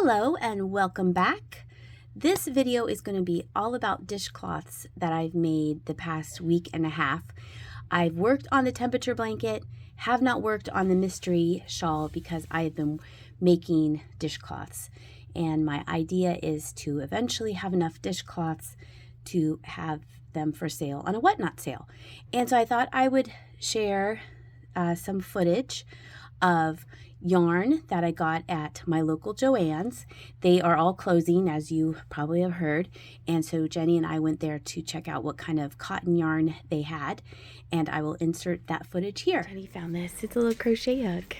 Hello and welcome back. This video is going to be all about dishcloths that I've made the past week and a half. I've worked on the temperature blanket, have not worked on the mystery shawl because I have been making dishcloths. And my idea is to eventually have enough dishcloths to have them for sale on a whatnot sale. And so I thought I would share some footage of yarn that I got at my local Joann's. They are all closing, as you probably have heard, and so Jenny and I went there to check out what kind of cotton yarn they had, and I will insert that footage here. Jenny found this. It's a little crochet hook,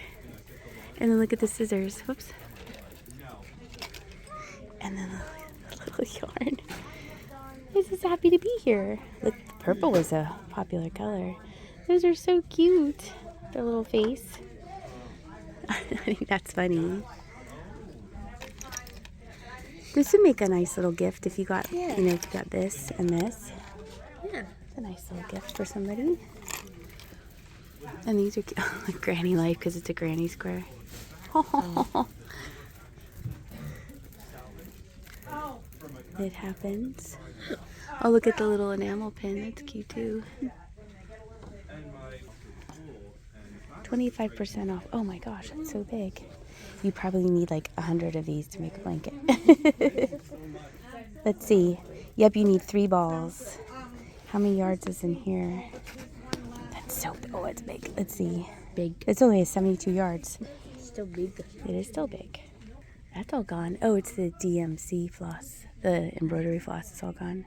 and then look at the scissors. Whoops. And then a little yarn. This is happy to be here. Look, purple was a popular color. Those are so cute. Their little face. I think that's funny. This would make a nice little gift if you got, if you got this and this. Yeah. It's a nice little gift for somebody. And these are cute. Like Granny Life because it's a granny square. Oh. It happens. Oh, look at the little enamel pin. That's cute too. 25% off. Oh my gosh, that's so big. You probably need like 100 of these to make a blanket. Let's see. Yep, you need 3 balls. How many yards is in here? That's so big. Oh, it's big. Let's see. Big. It's only 72 yards. It's still big. It is still big. That's all gone. Oh, it's the DMC floss. The embroidery floss is all gone.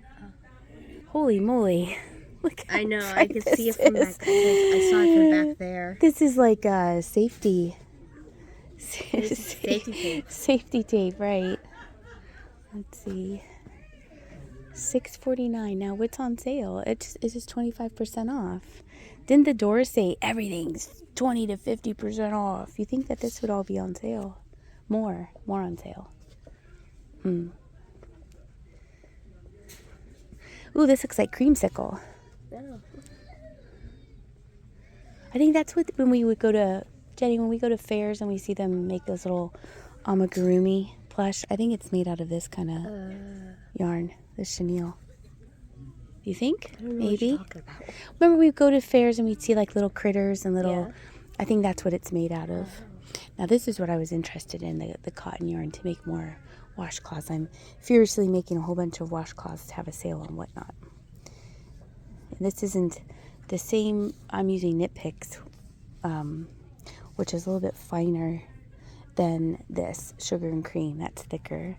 Holy moly. Look how I know, I can see it from back there. I saw it from back there. This is like safety tape. Safety tape, right? Let's see. $6.49. Now what's on sale? It's just 25% off. Didn't the doors say everything's 20 to 50% off? You think that this would all be on sale? More on sale. Ooh, this looks like creamsicle. Oh. I think that's what when we would go to Jenny, when we go to fairs and we see them make those little amigurumi plush. I think it's made out of this kind of yarn, this chenille. You think? I don't know maybe. What you're talking about. Remember we'd go to fairs and we'd see like little critters and little. Yeah. I think that's what it's made out of. Now this is what I was interested in, the cotton yarn to make more washcloths. I'm furiously making a whole bunch of washcloths to have a sale on whatnot. And this isn't the same. I'm using Knit Picks, which is a little bit finer than this sugar and cream. That's thicker.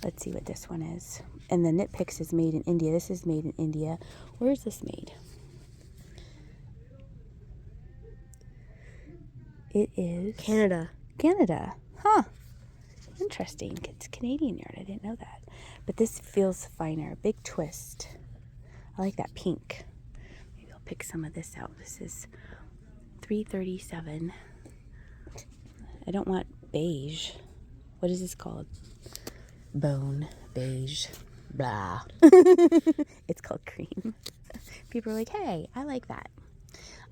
Let's see what this one is. And the Knit Picks is made in India. This is made in India. Where is this made? It is Canada. Canada. Huh. Interesting. It's Canadian yarn. I didn't know that. But this feels finer. Big twist. I like that pink. Maybe I'll pick some of this out. This is $3.37. I don't want beige. What is this called? Bone beige. Blah. It's called cream. People are like, hey, I like that.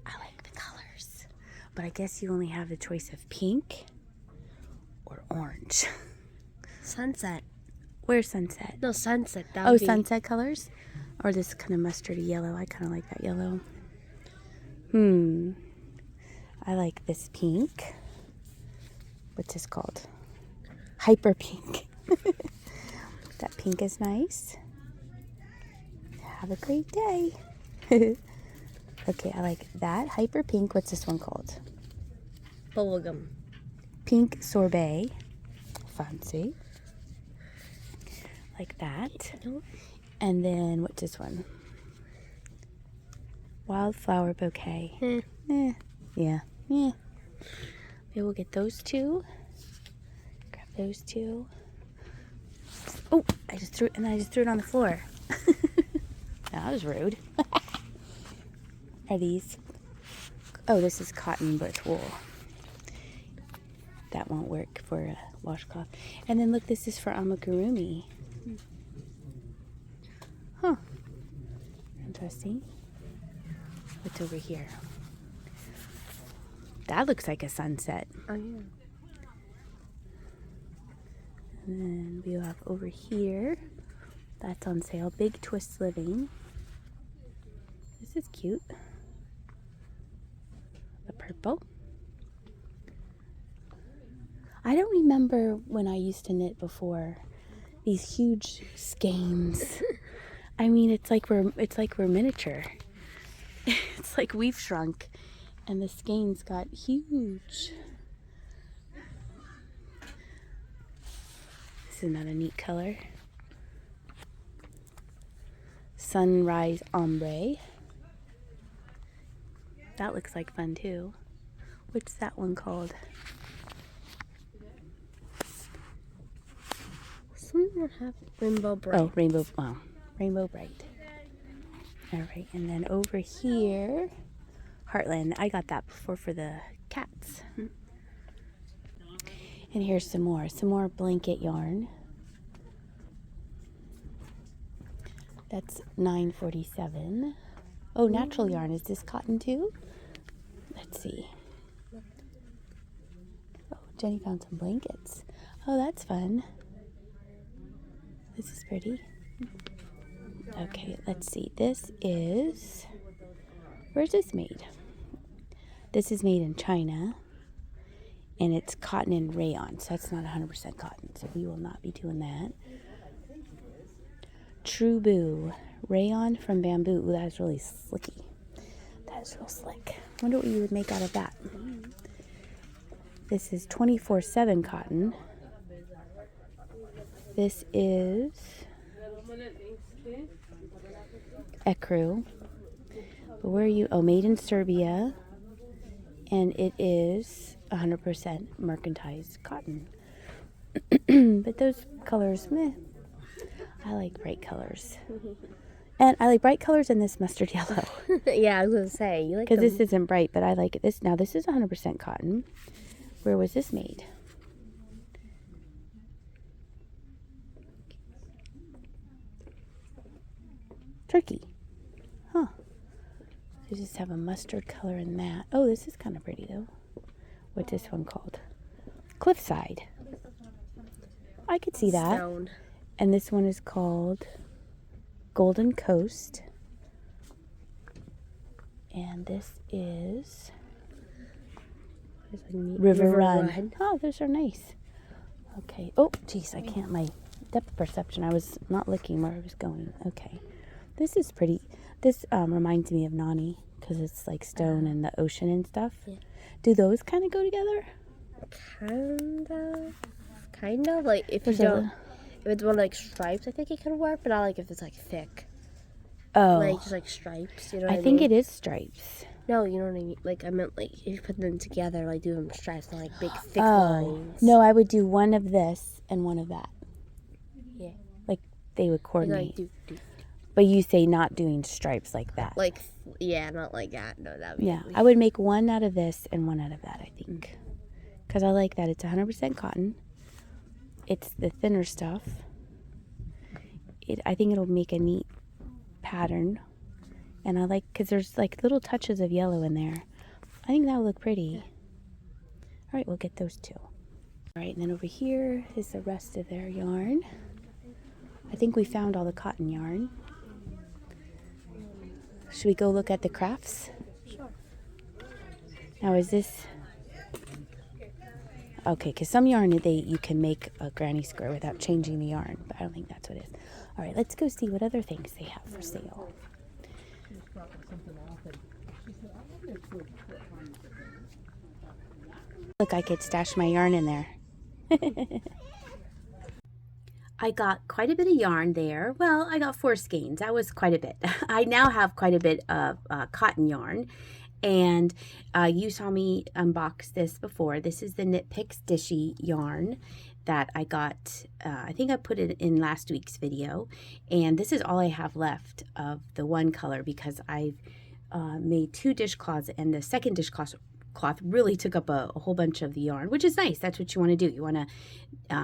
I like the colors. But I guess you only have the choice of pink or orange. Sunset. Where's sunset? No, sunset. Oh, sunset colors? Or this kind of mustardy yellow. I kind of like that yellow. I like this pink. What's this called? Hyper pink. That pink is nice. Have a great day. Okay, I like that. Hyper pink. What's this one called? Bubblegum. Pink sorbet. Fancy. Like that. And then, what's this one? Wildflower bouquet. Yeah. Maybe we'll get those two. Grab those two. Oh, I just threw it on the floor. That was rude. Are these? Oh, this is cotton with wool. That won't work for a washcloth. And then look, this is for amigurumi. Huh. Interesting. What's over here? That looks like a sunset. Oh, yeah. And then we have over here, that's on sale, Big Twist Living. This is cute. The purple. I don't remember when I used to knit before these huge skeins. I mean, it's like we're miniature. It's like we've shrunk, and the skeins got huge. This is another neat color. Sunrise Ombre. That looks like fun too. What's that one called? Some would have Rainbow Bright. Oh, Rainbow Bright. All right, and then over here, Heartland. I got that before for the cats. And here's some more blanket yarn. That's $9.47. Oh, natural yarn. Is this cotton too? Let's see. Oh, Jenny found some blankets. Oh, that's fun. This is pretty. Okay, let's see. This is... Where's this made? This is made in China. And it's cotton and rayon. So that's not 100% cotton. So we will not be doing that. True Boo. Rayon from bamboo. Ooh, that is really slicky. That is real slick. I wonder what you would make out of that. This is 24/7 cotton. This is ecru. But where are you? Oh, made in Serbia. And it is 100% mercantilized cotton. But those colors, meh. I like bright colors. And I like bright colors in this mustard yellow. Yeah, I was going to say. You like Because this isn't bright, but I like it. Now, this is 100% cotton. Where was this made? Turkey. Huh. They just have a mustard color in that. Oh, this is kind of pretty, though. What's this one called? Cliffside. I could see that. Stone. And this one is called Golden Coast. And this is River Run. Oh, those are nice. Okay. Oh, geez, I can't. My depth perception. I was not looking where I was going. Okay. This is pretty. This reminds me of Nani because it's like stone and the ocean and stuff. Yeah. Do those kind of go together? Kind of. Like if you don't, if it's one like stripes, I think it could work. But I like if it's like thick. Oh. Like just like stripes. You know what I mean? I think it is stripes. No, you know what I mean. Like I meant like if you put them together, like do them stripes, not like big thick lines. No, I would do one of this and one of that. Yeah. Like they would coordinate. Like, But you say not doing stripes like that. Like, yeah, not like that. No, that would be Yeah, I would make one out of this and one out of that, I think. Because I like that. It's 100% cotton. It's the thinner stuff. I think it'll make a neat pattern. And I like, because there's like little touches of yellow in there. I think that would look pretty. All right, we'll get those two. All right, and then over here is the rest of their yarn. I think we found all the cotton yarn. Should we go look at the crafts? Sure. Now is this... Okay, because some yarn you can make a granny square without changing the yarn, but I don't think that's what it is. All right, let's go see what other things they have for sale. Look, I could stash my yarn in there. I got quite a bit of yarn there. Well, I got 4 skeins. That was quite a bit. I now have quite a bit of cotton yarn. And you saw me unbox this before. This is the Knit Picks Dishy yarn that I got. I think I put it in last week's video. And this is all I have left of the one color because I've made 2 dishcloths. And the second dishcloth really took up a whole bunch of the yarn, which is nice. That's what you want to do. You want to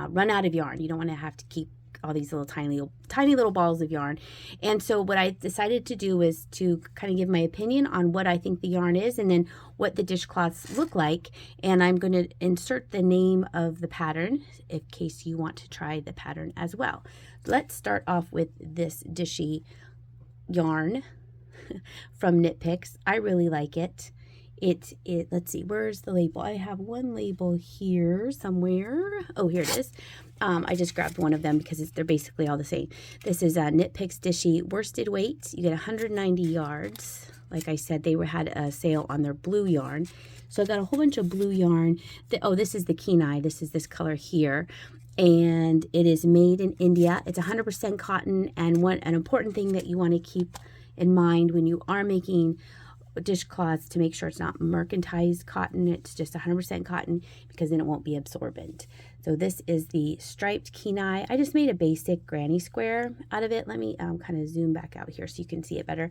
run out of yarn. You don't want to have to keep all these little tiny little balls of yarn. And so what I decided to do was to kind of give my opinion on what I think the yarn is and then what the dishcloths look like. And I'm going to insert the name of the pattern in case you want to try the pattern as well. Let's start off with this Dishy yarn from Knit Picks. I really like it. Let's see, where's the label? I have one label here somewhere. Oh, here it is. I just grabbed one of them because they're basically all the same. This is Knit Picks Dishy worsted weight. You get 190 yards. Like I said, they had a sale on their blue yarn. So I got a whole bunch of blue yarn. This is the Kenai. This is this color here. And it is made in India. It's 100% cotton. And an important thing that you want to keep in mind when you are making dishcloths to make sure it's not mercantilized cotton. It's just 100% cotton because then it won't be absorbent. So this is the striped Kenai. I just made a basic granny square out of it. Let me kind of zoom back out here so you can see it better.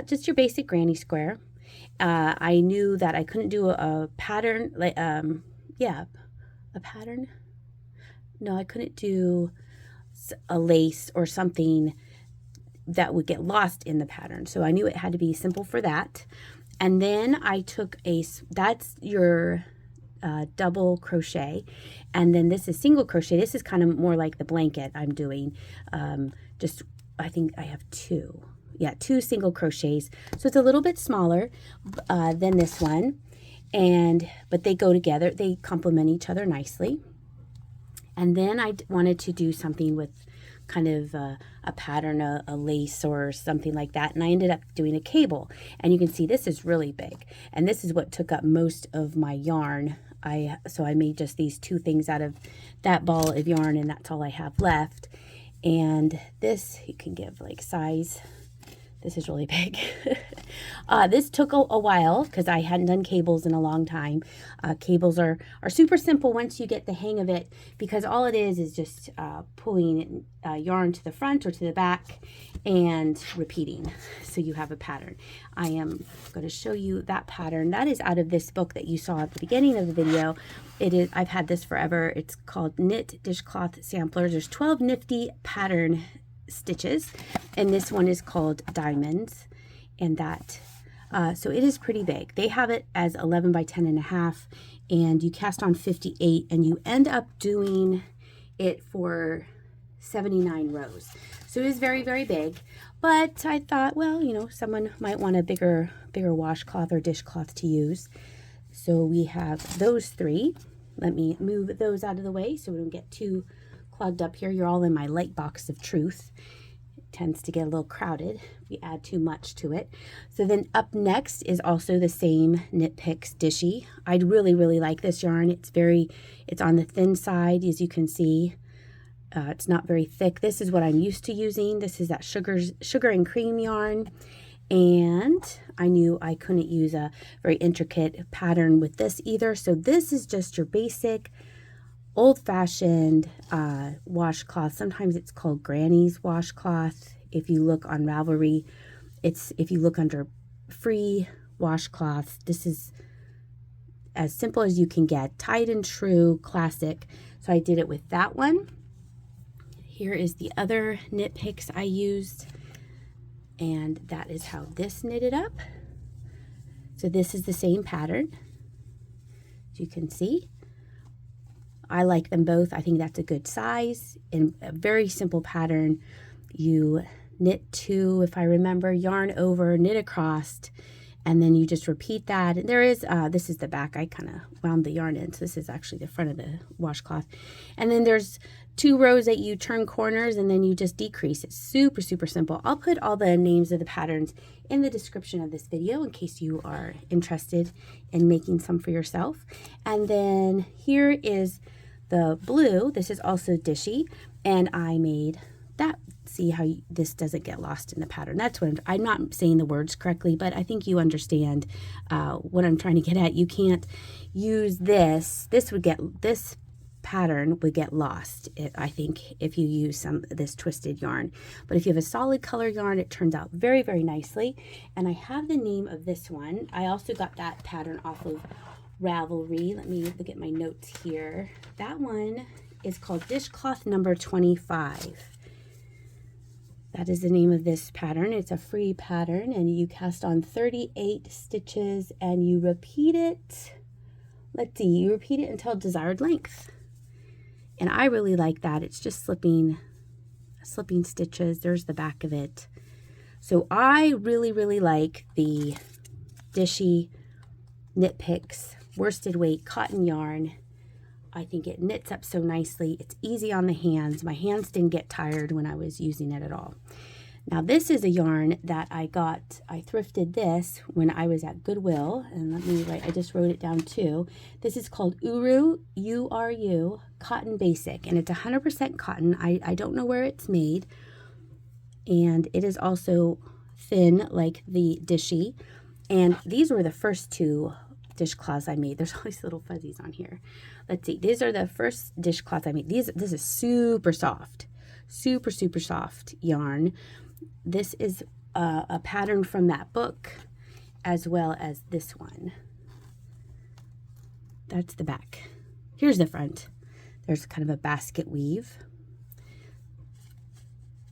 Just your basic granny square. I knew that I couldn't do a pattern, a pattern. No, I couldn't do a lace or something that would get lost in the pattern. So I knew it had to be simple for that. And then I took that's your double crochet. And then this is single crochet. This is kind of more like the blanket I'm doing. I think I have two single crochets. So it's a little bit smaller than this one. But they go together. They complement each other nicely. And then I wanted to do something with kind of a pattern, a lace or something like that. And I ended up doing a cable. And you can see this is really big. And this is what took up most of my yarn. So I made just these two things out of that ball of yarn, and that's all I have left. And this, you can give like size. This is really big. This took a while because I hadn't done cables in a long time. Cables are super simple once you get the hang of it, because all it is just pulling yarn to the front or to the back and repeating so you have a pattern. I am going to show you that pattern. That is out of this book that you saw at the beginning of the video. I've had this forever. It's called Knit Dishcloth Samplers. There's 12 nifty pattern stitches, and this one is called Diamonds, and that so it is pretty big. They have it as 11 by 10.5, and you cast on 58, and you end up doing it for 79 rows. So it is very, very big. But I thought, well, someone might want a bigger washcloth or dishcloth to use. So we have those three. Let me move those out of the way so we don't get too clogged up here. You're all in my light box of truth. It tends to get a little crowded if we add too much to it. So then up next is also the same Knit Picks Dishy. I really, really like this yarn. It's on the thin side, as you can see. It's not very thick. This is what I'm used to using. This is that sugar and cream yarn. And I knew I couldn't use a very intricate pattern with this either. So this is just your basic old-fashioned washcloth. Sometimes it's called Granny's washcloth. If you look on Ravelry, if you look under free washcloths, this is as simple as you can get. Tied and true, classic. So I did it with that one. Here is the other Knit Picks I used, and that is how this knitted up. So this is the same pattern, as you can see. I like them both. I think that's a good size and a very simple pattern. You knit two, if I remember, yarn over, knit across, and then you just repeat that. And there is, this is the back. I kind of wound the yarn in, so this is actually the front of the washcloth. And then there's 2 rows that you turn corners, and then you just decrease. It's super, super simple. I'll put all the names of the patterns in the description of this video in case you are interested in making some for yourself. And then here is the blue. This is also Dishy, and I made that. See how this doesn't get lost in the pattern. That's what I'm not saying the words correctly, but I think you understand what I'm trying to get at. You can't use this. This pattern would get lost, I think, if you use this twisted yarn. But if you have a solid color yarn, it turns out very, very nicely. And I have the name of this one. I also got that pattern off of Ravelry. Let me look at my notes here. That one is called Dishcloth number 25. That is the name of this pattern. It's a free pattern, and you cast on 38 stitches and you repeat it. Let's see, you repeat it until desired length. And I really like that. It's just slipping stitches. There's the back of it. So I really, really like the Dishy Knit Picks worsted weight cotton yarn. I think it knits up so nicely. It's easy on the hands. My hands didn't get tired when I was using it at all. Now this is a yarn that I thrifted this when I was at Goodwill, and let me write, I just wrote it down too. This is called Uru, U-R-U, Cotton Basic, and it's 100% cotton. I don't know where it's made, and it is also thin like the Dishy, and these were the first two dishcloths I made. There's all these little fuzzies on here. Let's see, these are the first dishcloths I made. This is super soft, super soft yarn. This is a pattern from that book, as well as this one. That's the back. Here's the front. There's kind of a basket weave.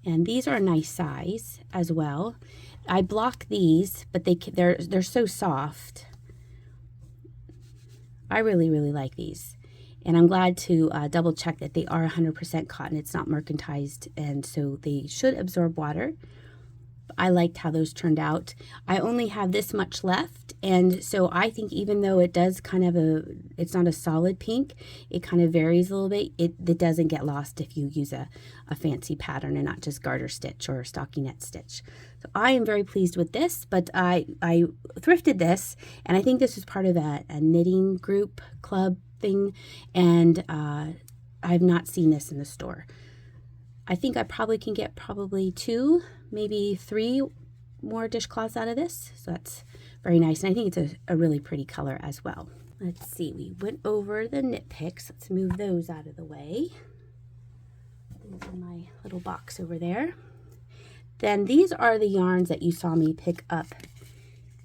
And these are a nice size as well. I block these, but they're so soft. I really, really like these. And I'm glad to double check that they are 100% cotton. It's not mercantilized, and so they should absorb water. I liked how those turned out. I only have this much left, and so I think even though it does kind of it's not a solid pink, it kind of varies a little bit. It doesn't get lost if you use a fancy pattern and not just garter stitch or stockinette stitch. So I am very pleased with this, but I thrifted this, and I think this was part of a knitting group club thing, and I've not seen this in the store. I think I probably can get 2, maybe 3 more dishcloths out of this. So that's very nice. And I think it's a really pretty color as well. Let's see, we went over the knit picks. Let's move those out of the way. Those in my little box over there. Then these are the yarns that you saw me pick up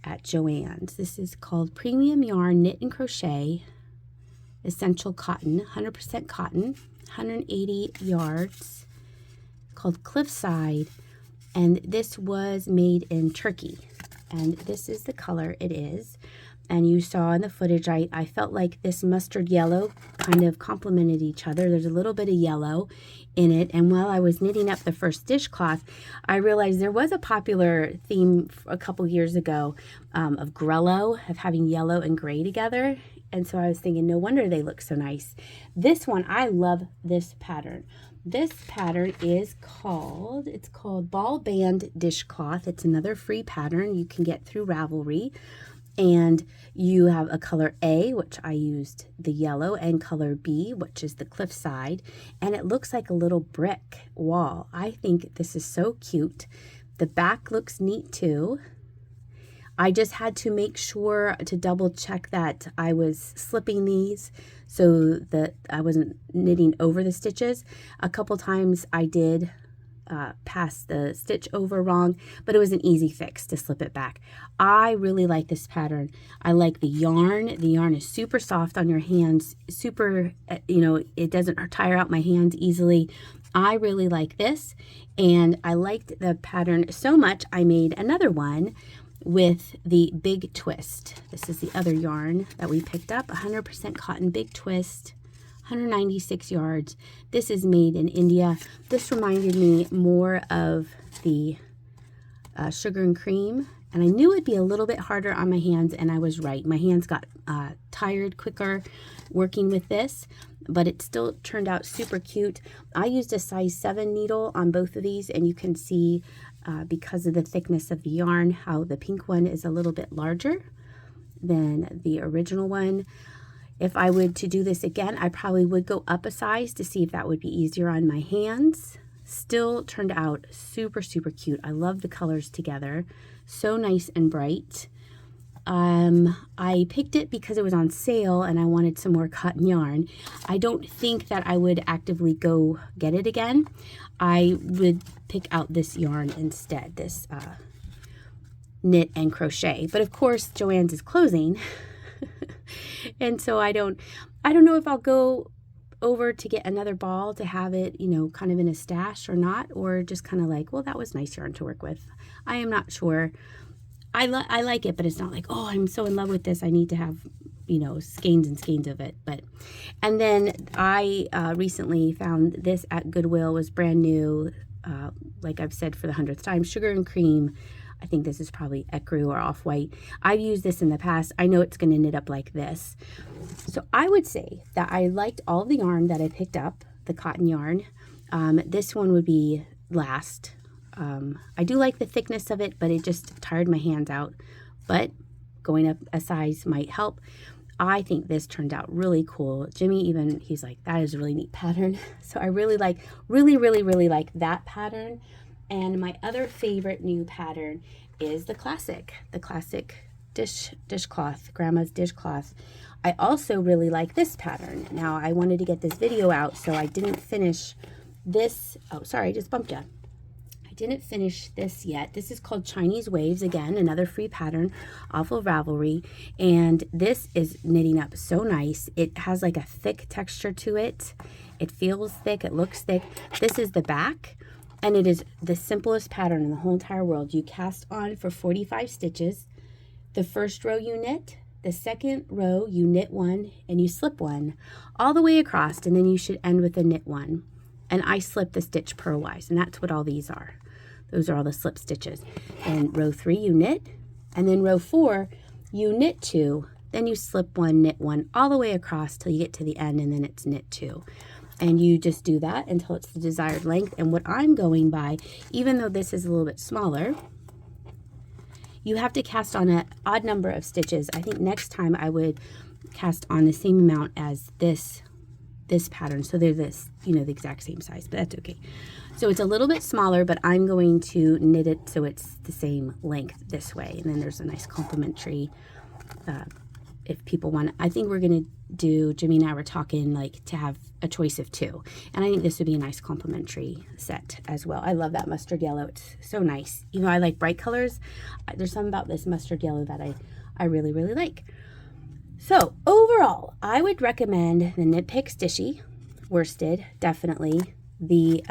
at Joann's. This is called Premium Yarn Knit and Crochet Essential Cotton, 100% cotton, 180 yards. Called Cliffside, and this was made in Turkey, and this is the color it is. And you saw in the footage, I felt like this mustard yellow kind of complemented each other. There's a little bit of yellow in it, and while I was knitting up the first dishcloth, I realized there was a popular theme a couple years ago of grello, of having yellow and gray together. And so I was thinking, no wonder they look so nice. This one, I love this pattern. This pattern is called Ball Band Dishcloth. It's another free pattern you can get through Ravelry. And you have a color A, which I used the yellow, and color B, which is the cliffside. And it looks like a little brick wall. I think this is so cute. The back looks neat too. I just had to make sure to double check that I was slipping these so that I wasn't knitting over the stitches. A couple times I did pass the stitch over wrong, but it was an easy fix to slip it back. I really like this pattern. I like the yarn. The yarn is super soft on your hands, super, it doesn't tire out my hands easily. I really like this, and I liked the pattern so much I made another one with the big twist. This is the other yarn that we picked up, 100% cotton big twist, 196 yards. This is made in India. This reminded me more of the sugar and cream, and I knew it'd be a little bit harder on my hands, and I was right. My hands got tired quicker working with this, but it still turned out super cute. I used a size 7 needle on both of these, and you can see because of the thickness of the yarn how the pink one is a little bit larger than the original one. If I would to do this again, I probably would go up a size to see if that would be easier on my hands. Still turned out super, super cute. I love the colors together. So nice and bright. I picked it because it was on sale and I wanted some more cotton yarn. I don't think that I would actively go get it again. I would pick out this yarn instead, this knit and crochet. But of course, Joann's is closing. And so I don't know if I'll go over to get another ball to have it, you know, kind of in a stash or not, or just kind of like, well, that was nice yarn to work with. I am not sure. I like it, but it's not like, oh, I'm so in love with this, I need to have, you know, skeins and skeins of it. But, and then I recently found this at Goodwill, was brand new, like I've said for the 100th time, Sugar and Cream. I think this is probably ecru or off-white. I've used this in the past. I know it's going to knit up like this. So I would say that I liked all of the yarn that I picked up, the cotton yarn. This one would be last. I do like the thickness of it, but it just tired my hands out. But going up a size might help. I think this turned out really cool. Jimmy even, he's like, that is a really neat pattern. So I really like, really like that pattern. And my other favorite new pattern is the classic dishcloth, Grandma's dishcloth. I also really like this pattern. Now I wanted to get this video out, so I didn't finish this. Oh, sorry, I just bumped you. I didn't finish this yet. This is called Chinese Waves. Again, another free pattern off of Ravelry. And this is knitting up so nice. It has like a thick texture to it. It feels thick. It looks thick. This is the back. And it is the simplest pattern in the whole entire world. You cast on for 45 stitches. The first row you knit. The second row you knit one and you slip one all the way across. And then you should end with a knit one. And I slip the stitch purlwise. And that's what all these are. Those are all the slip stitches. And row 3 you knit, and then row 4 you knit 2, then you slip 1, knit 1, all the way across till you get to the end, and then it's knit 2. And you just do that until it's the desired length. And what I'm going by, even though this is a little bit smaller, you have to cast on an odd number of stitches. I think next time I would cast on the same amount as this pattern, so they're this, you know, the exact same size, but that's okay. So it's a little bit smaller, but I'm going to knit it so it's the same length this way. And then there's a nice complementary, if people want. I think we're going to do, Jimmy and I were talking like to have a choice of 2. And I think this would be a nice complementary set as well. I love that mustard yellow. It's so nice. You know, I like bright colors. There's something about this mustard yellow that I really like. So overall, I would recommend the Knit Picks Dishy worsted, definitely. The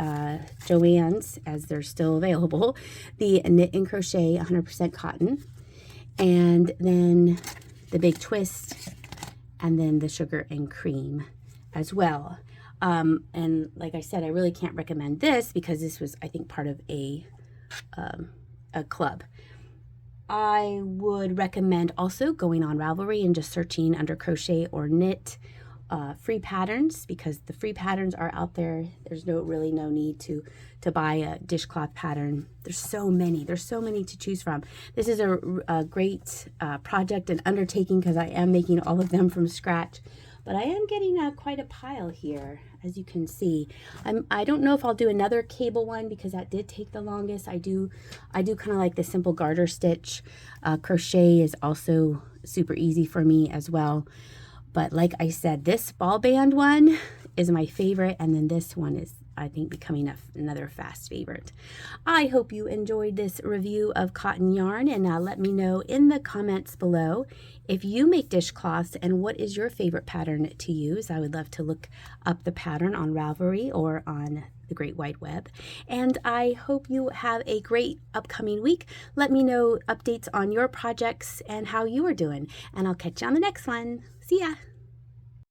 Joann's, as they're still available, the Knit and Crochet 100% cotton, and then the Big Twist, and then the Sugar and Cream as well. And like I said, I really can't recommend this because this was, I think, part of a club. I would recommend also going on Ravelry and just searching under crochet or knit free patterns, because the free patterns are out there. There's really no need to buy a dishcloth pattern. There's so many to choose from. This is a great project and undertaking because I am making all of them from scratch. But I am getting quite a pile here, as you can see. I don't know if I'll do another cable one because that did take the longest. I do kind of like the simple garter stitch. Crochet is also super easy for me as well. But like I said, this ball band one is my favorite, and then this one is, I think, becoming another fast favorite. I hope you enjoyed this review of cotton yarn, and let me know in the comments below if you make dishcloths and what is your favorite pattern to use. I would love to look up the pattern on Ravelry or on the Great Wide Web. And I hope you have a great upcoming week. Let me know updates on your projects and how you are doing, and I'll catch you on the next one. See ya!